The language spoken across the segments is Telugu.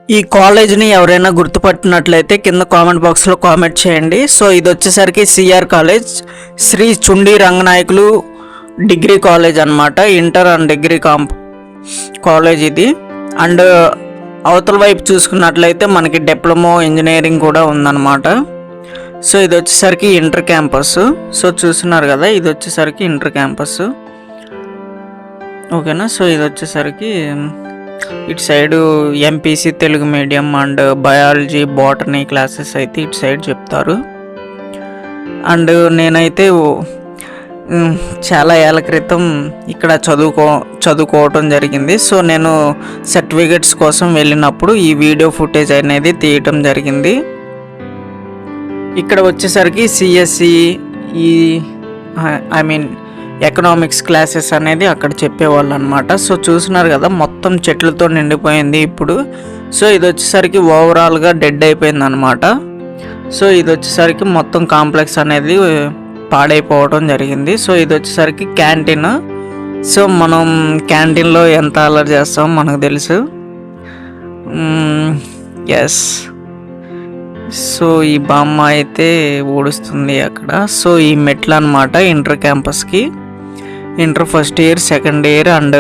ఈ కాలేజ్ని ఎవరైనా గుర్తుపట్టినట్లయితే కింద కామెంట్ బాక్స్లో కామెంట్ చేయండి. సో ఇది వచ్చేసరికి CR college, Shri Chundi Ranganayakulu degree college అనమాట. ఇంటర్ అండ్ డిగ్రీ కాలేజ్ ఇది. అండ్ అవతల వైపు చూసుకున్నట్లయితే మనకి డిప్లొమా ఇంజనీరింగ్ కూడా ఉందన్నమాట. సో ఇది వచ్చేసరికి ఇంటర్ క్యాంపస్. సో చూస్తున్నారు కదా, ఇది వచ్చేసరికి ఇంటర్ క్యాంపస్. ఓకేనా. సో ఇది వచ్చేసరికి ఇటు side MPC Telugu medium and biology botany classes అయితే ఇటు సైడ్ చెప్తారు. అండ్ నేనైతే చాలా ఏళ్ళ క్రితం ఇక్కడ చదువుకోవటం జరిగింది. సో నేను సర్టిఫికెట్స్ కోసం వెళ్ళినప్పుడు ఈ వీడియో ఫుటేజ్ అనేది తీయటం జరిగింది. ఇక్కడ వచ్చేసరికి సిఎస్సి ఎకనామిక్స్ క్లాసెస్ అనేది అక్కడ చెప్పేవాళ్ళు అనమాట. సో చూస్తున్నారు కదా, మొత్తం చెట్లతో నిండిపోయింది ఇప్పుడు. సో ఇది వచ్చేసరికి ఓవరాల్గా డెడ్ అయిపోయింది అనమాట. సో ఇది వచ్చేసరికి మొత్తం కాంప్లెక్స్ అనేది పాడైపోవడం జరిగింది. సో ఇది వచ్చేసరికి క్యాంటీన్. సో మనం క్యాంటీన్లో ఎంత అల్లరి చేస్తామో మనకు తెలుసు. ఎస్. సో ఈ బామ్మ అయితే ఊడుస్తుంది అక్కడ. సో ఈ మెట్లు అనమాట ఇంటర్ క్యాంపస్కి. Inter first year, second year and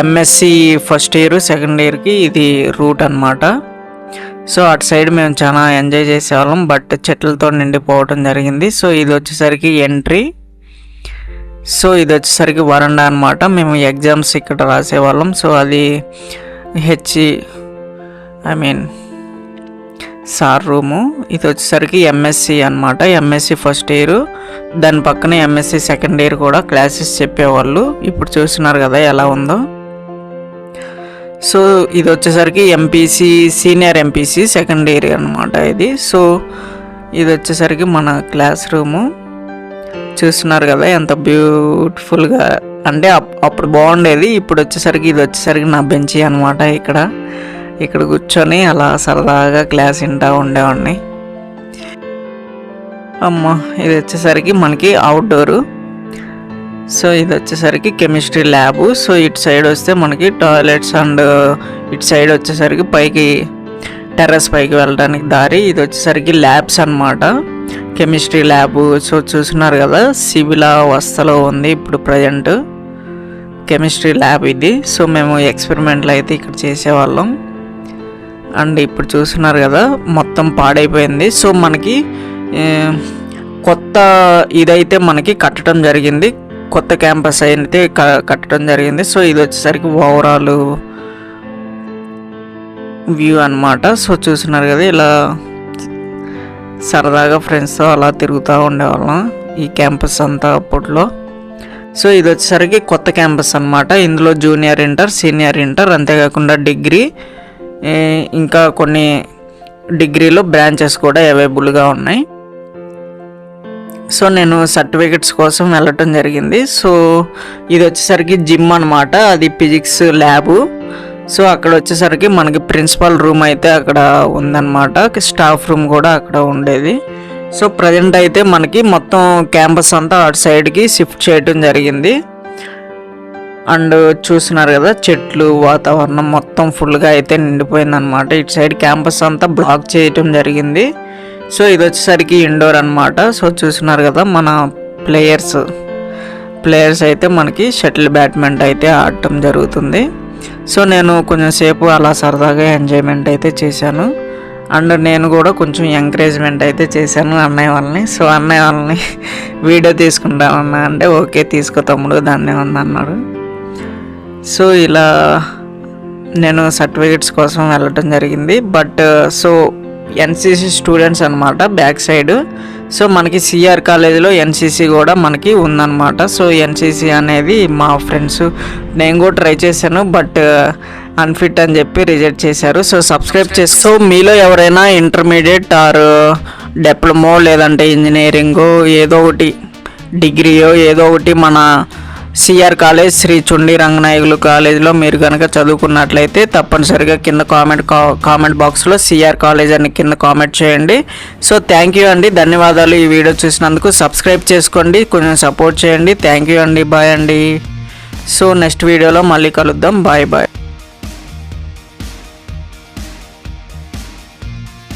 MSc first year, second ఇయర్కి ఇది రూట్ అనమాట. సో అటు సైడ్ మేము చాలా ఎంజాయ్ చేసేవాళ్ళం, బట్ చెట్లతో నిండిపోవటం జరిగింది. సో ఇది వచ్చేసరికి ఎంట్రీ. సో ఇది వచ్చేసరికి వరండా అనమాట. మేము ఎగ్జామ్స్ ఇక్కడ రాసేవాళ్ళం. సో అది సార్ రూము. ఇది వచ్చేసరికి ఎంఎస్సి అనమాట. ఎంఎస్సి ఫస్ట్ ఇయర్, దాని పక్కనే ఎంఎస్సి సెకండ్ ఇయర్ కూడా క్లాసెస్ చెప్పేవాళ్ళు. ఇప్పుడు చూస్తున్నారు కదా ఎలా ఉందో. సో ఇది వచ్చేసరికి MPC, senior MPC second year అనమాట ఇది. సో ఇది వచ్చేసరికి మన క్లాస్ రూము. చూస్తున్నారు కదా ఎంత బ్యూటిఫుల్గా, అంటే అప్పుడు బాగుండేది. ఇప్పుడు వచ్చేసరికి ఇది వచ్చేసరికి నా బెంచి అనమాట. ఇక్కడ కూర్చొని అలా సరదాగా క్లాస్ వింటూ ఉండేవాడిని. ఇది వచ్చేసరికి మనకి అవుట్డోరు. సో ఇది వచ్చేసరికి కెమిస్ట్రీ ల్యాబు. సో ఇటు సైడ్ వస్తే మనకి టాయిలెట్స్ అండ్ ఇటు సైడ్ వచ్చేసరికి పైకి టెర్రస్ పైకి వెళ్ళడానికి దారి. ఇది వచ్చేసరికి ల్యాబ్స్ అనమాట, కెమిస్ట్రీ ల్యాబు. సో చూస్తున్నారు కదా, సివిల్ అవస్థలో ఉంది ఇప్పుడు ప్రజెంట్ కెమిస్ట్రీ ల్యాబ్ ఇది. సో మేము ఎక్స్పెరిమెంట్లు అయితే ఇక్కడ చేసేవాళ్ళం. అండ్ ఇప్పుడు చూస్తున్నారు కదా, మొత్తం పాడైపోయింది. సో మనకి కొత్త ఇదైతే మనకి కట్టడం జరిగింది, కొత్త క్యాంపస్ అయితే కట్టడం జరిగింది. సో ఇది వచ్చేసరికి ఓవరాల్ వ్యూ అనమాట. సో చూస్తున్నారు కదా, ఇలా సరదాగా ఫ్రెండ్స్తో అలా తిరుగుతూ ఉండేవాళ్ళం ఈ క్యాంపస్ అంతా అప్పట్లో. సో ఇది వచ్చేసరికి కొత్త క్యాంపస్ అనమాట. ఇందులో జూనియర్ ఇంటర్, సీనియర్ ఇంటర్, అంతేకాకుండా డిగ్రీ, ఇంకా కొన్ని డిగ్రీలో బ్రాంచెస్ కూడా అవైలబుల్గా ఉన్నాయి. సో నేను సర్టిఫికెట్స్ కోసం వెళ్ళటం జరిగింది. సో ఇది వచ్చేసరికి జిమ్ అనమాట, అది ఫిజిక్స్ ల్యాబు. సో అక్కడ వచ్చేసరికి మనకి ప్రిన్సిపల్ రూమ్ అయితే అక్కడ ఉందన్నమాట, స్టాఫ్ రూమ్ కూడా అక్కడ ఉండేది. సో ప్రజెంట్ అయితే మనకి మొత్తం క్యాంపస్ అంతా అటు సైడ్కి షిఫ్ట్ చేయటం జరిగింది. అండ్ చూస్తున్నారు కదా, చెట్లు, వాతావరణం మొత్తం ఫుల్గా అయితే నిండిపోయిందనమాట. ఇటు సైడ్ క్యాంపస్ అంతా బ్లాక్ చేయటం జరిగింది. సో ఇది వచ్చేసరికి ఇండోర్ అనమాట. సో చూస్తున్నారు కదా, మన ప్లేయర్స్ అయితే మనకి షటిల్ బ్యాడ్మింటన్ అయితే ఆడటం జరుగుతుంది. సో నేను కొంచెం సేపు అలా సరదాగా ఎంజాయ్మెంట్ అయితే చేశాను. అండ్ నేను కూడా కొంచెం ఎంకరేజ్మెంట్ అయితే చేశాను అన్నయ్య వాళ్ళని. సో అన్నయ్య వాళ్ళని వీడియో తీసుకుంటామన్నా అంటే ఓకే తీసుకో తమ్ముడు, దాన్ని అన్నాడు. సో ఇలా నేను సర్టిఫికెట్స్ కోసం వెళ్ళటం జరిగింది. బట్ సో ఎన్సీసీ స్టూడెంట్స్ అనమాట బ్యాక్ సైడ్. సో మనకి సిఆర్ కాలేజీలో ఎన్సీసీ కూడా మనకి ఉందన్నమాట. సో ఎన్సీసీ అనేది మా ఫ్రెండ్స్, నేను కూడా ట్రై చేశాను, బట్ అన్ఫిట్ అని చెప్పి రిజెక్ట్ చేశారు. సో సబ్స్క్రైబ్ చేసి, సో మీలో ఎవరైనా ఇంటర్మీడియట్ ఆర్ డిప్లొమో లేదంటే ఇంజనీరింగో ఏదో ఒకటి, డిగ్రీయో ఏదో ఒకటి మన సిఆర్ కాలేజ్, శ్రీ చుండి రంగనాయకులు కాలేజ్లో మీరు కనుక చదువుకున్నట్లయితే తప్పనిసరిగా కింద కామెంట్ బాక్స్లో సిఆర్ కాలేజ్ అని కింద కామెంట్ చేయండి. సో థ్యాంక్ యూ అండి, ధన్యవాదాలు ఈ వీడియో చూసినందుకు. సబ్స్క్రైబ్ చేసుకోండి, కొంచెం సపోర్ట్ చేయండి. థ్యాంక్ యూ అండి, బాయ్ అండి. సో నెక్స్ట్ వీడియోలో మళ్ళీ కలుద్దాం. Bye bye.